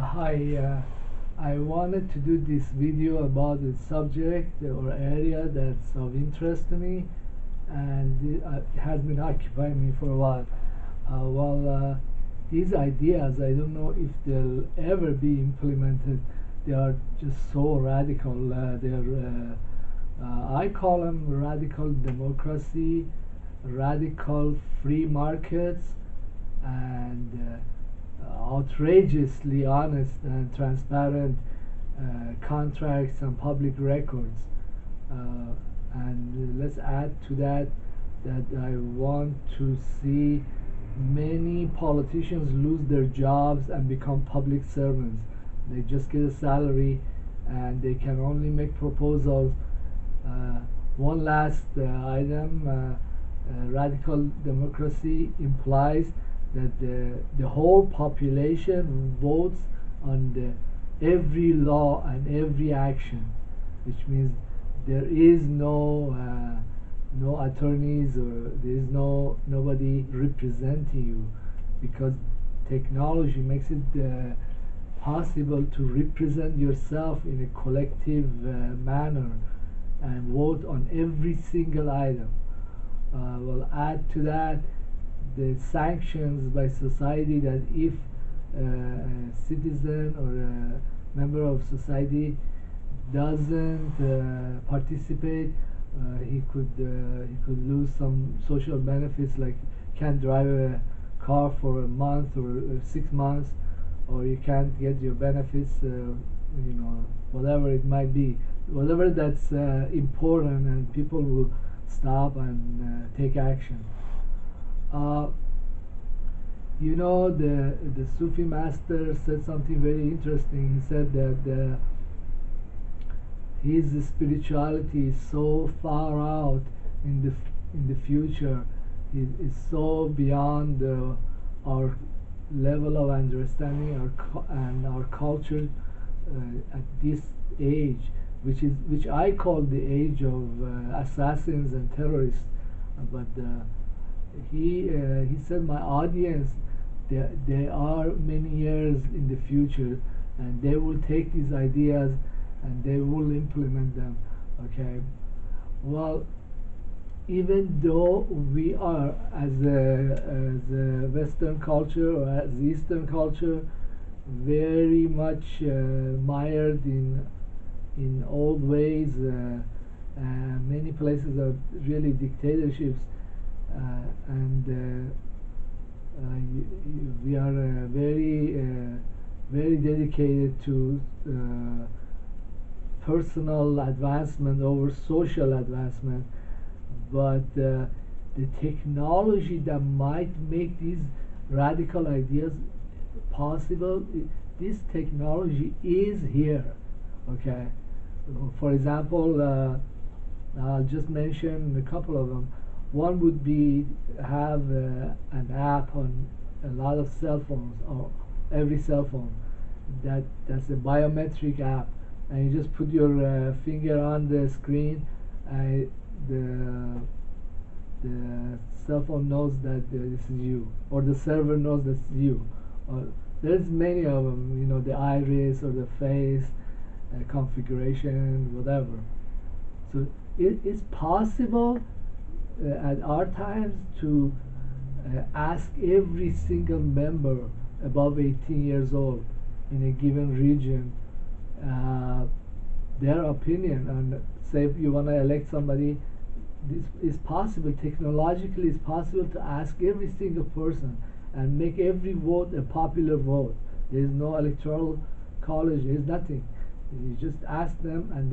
Hi, I wanted to do this video about a subject or area that's of interest to me, and it has been occupying me for a while. These ideas, I don't know if they'll ever be implemented. They are just so radical. I call them radical democracy, radical free markets, and outrageously honest and transparent contracts and public records. And let's add to that that I want to see many politicians lose their jobs and become public servants. They just get a salary and they can only make proposals. One last item, radical democracy implies that the whole population votes on every law and every action, which means there is no attorneys, or there is nobody representing you, because technology makes it possible to represent yourself in a collective manner and vote on every single item. Add to that the sanctions by society, that if a citizen or a member of society doesn't participate, he could lose some social benefits, like can't drive a car for a month or 6 months, or you can't get your benefits, whatever it might be, whatever that's important, and people will stop and take action. The Sufi master said something very interesting. He said that his spirituality is so far out in the future. It is so beyond our level of understanding and our culture at this age, which I call the age of assassins and terrorists. But he said, my audience, they are many years in the future, and they will take these ideas and they will implement them. Okay. Well, even though we are, as a Western culture or as Eastern culture, very much mired in old ways, many places are really dictatorships, and we are very dedicated to personal advancement over social advancement. But the technology that might make these radical ideas possible, this technology is here. Okay. For example, I'll just mention a couple of them. One would be have an app on a lot of cell phones, or every cell phone, that's a biometric app, and you just put your finger on the screen, and the cell phone knows that this is you, or the server knows that's you. There's many of them, the iris or the face configuration, whatever. So it is possible at our times to ask every single member above 18 years old in a given region their opinion, and say if you want to elect somebody, this is possible. Technologically, it's possible to ask every single person and make every vote a popular vote. There is no electoral college, there is nothing. You just ask them, and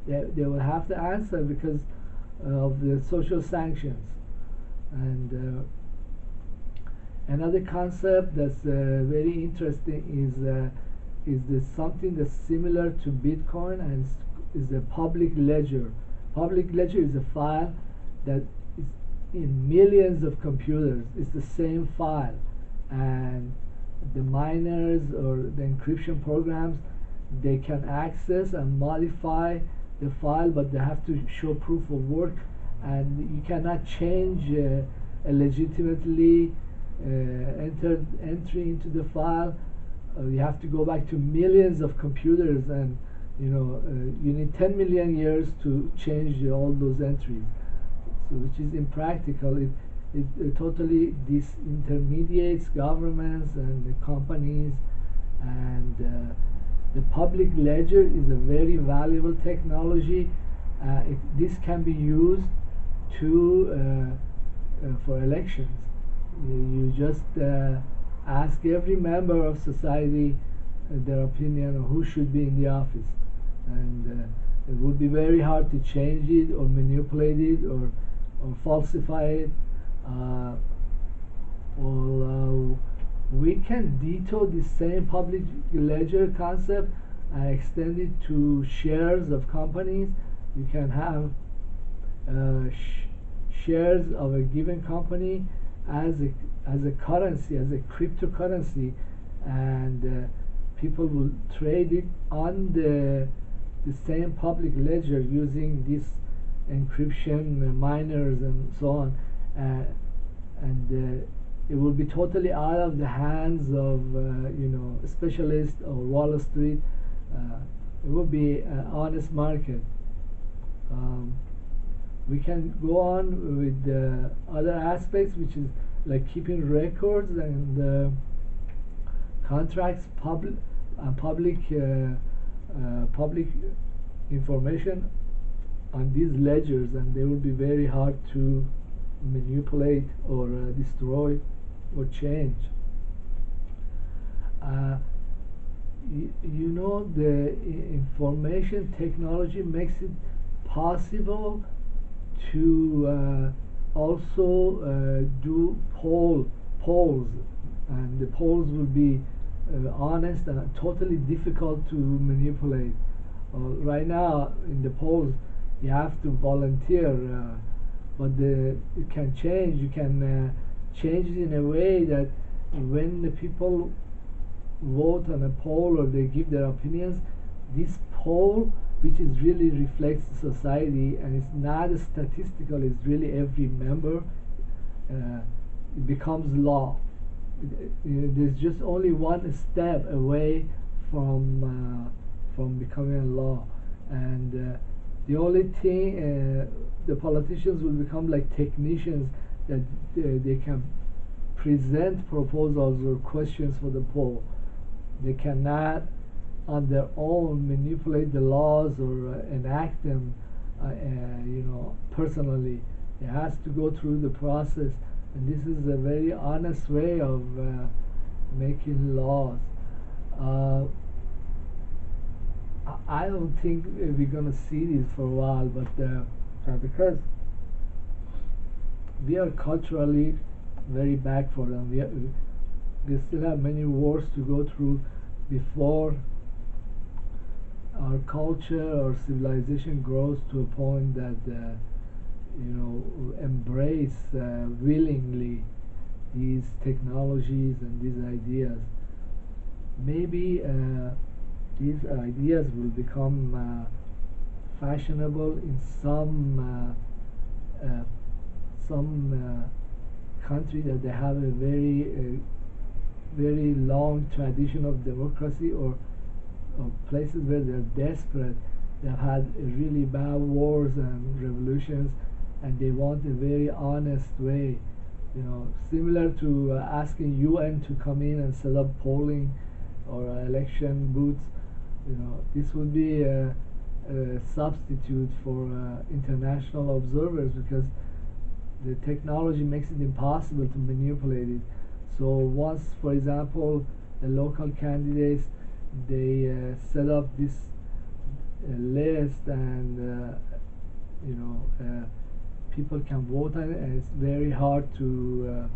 they will have to answer because of the social sanctions. And another concept that's very interesting is something that's similar to Bitcoin, and is a public ledger. Public ledger is a file that is in millions of computers. It's the same file, and the miners or the encryption programs, they can access and modify the file, but they have to show proof of work, and you cannot change a legitimately entry into the file you have to go back to millions of computers, and you need 10 million years to change all those entries, so which is impractical. It totally disintermediates governments and the companies, and the public ledger is a very valuable technology. This can be used to for elections. You just ask every member of society their opinion on who should be in the office, and it would be very hard to change it or manipulate it or falsify it. Well, we can detail the same public ledger concept and extend it to shares of companies. You can have shares of a given company as a currency, as a cryptocurrency, and people will trade it on the same public ledger using this encryption miners and so on, and it will be totally out of the hands of specialists or Wall Street. It will be an honest market. We can go on with other aspects, which is like keeping records and contracts, public information on these ledgers, and they will be very hard to manipulate or destroy or change. The information technology makes it possible to also do polls, and the polls will be honest and totally difficult to manipulate. Right now in the polls you have to volunteer, but it can change. You can change it in a way that when the people vote on a poll or they give their opinions, this poll, which is really reflects the society and it's not statistical, it's really every member, it becomes law. There's just only one step away from becoming a law, and the only thing, the politicians will become like technicians, that they can present proposals or questions for the poll. They cannot on their own manipulate the laws or enact them personally. It has to go through the process, and this is a very honest way of making laws. I don't think we're gonna see this for a while, but because we are culturally very back for them, we still have many wars to go through before our culture or civilization grows to a point that embrace willingly these technologies and these ideas. Maybe these ideas will become fashionable in some country that they have a very long tradition of democracy, or places where they're desperate. They've had really bad wars and revolutions, and they want a very honest way, similar to asking UN to come in and set up polling or election booths. This would be a substitute for international observers, because the technology makes it impossible to manipulate it. So once, for example, the local candidates, they set up this list, and people can vote on it, and it's very hard to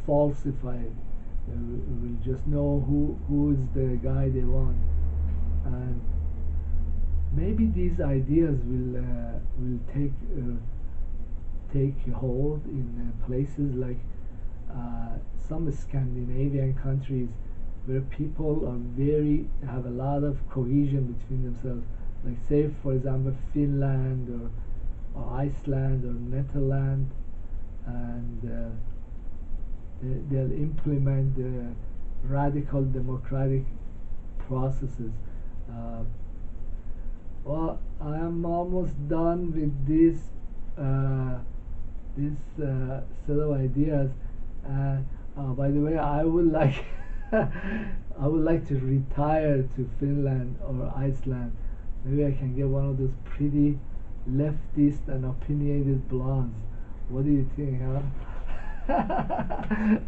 falsify it. We will just know who is the guy they want, and maybe these ideas will take hold in places like some Scandinavian countries, where people have a lot of cohesion between themselves. Like, say for example, Finland or Iceland or Netherlands, and they'll implement radical democratic processes. Uh, well, I am almost done with uh, this set of ideas. And by the way, I would like I would like to retire to Finland or Iceland. Maybe I can get one of those pretty leftist and opinionated blondes. What do you think, huh?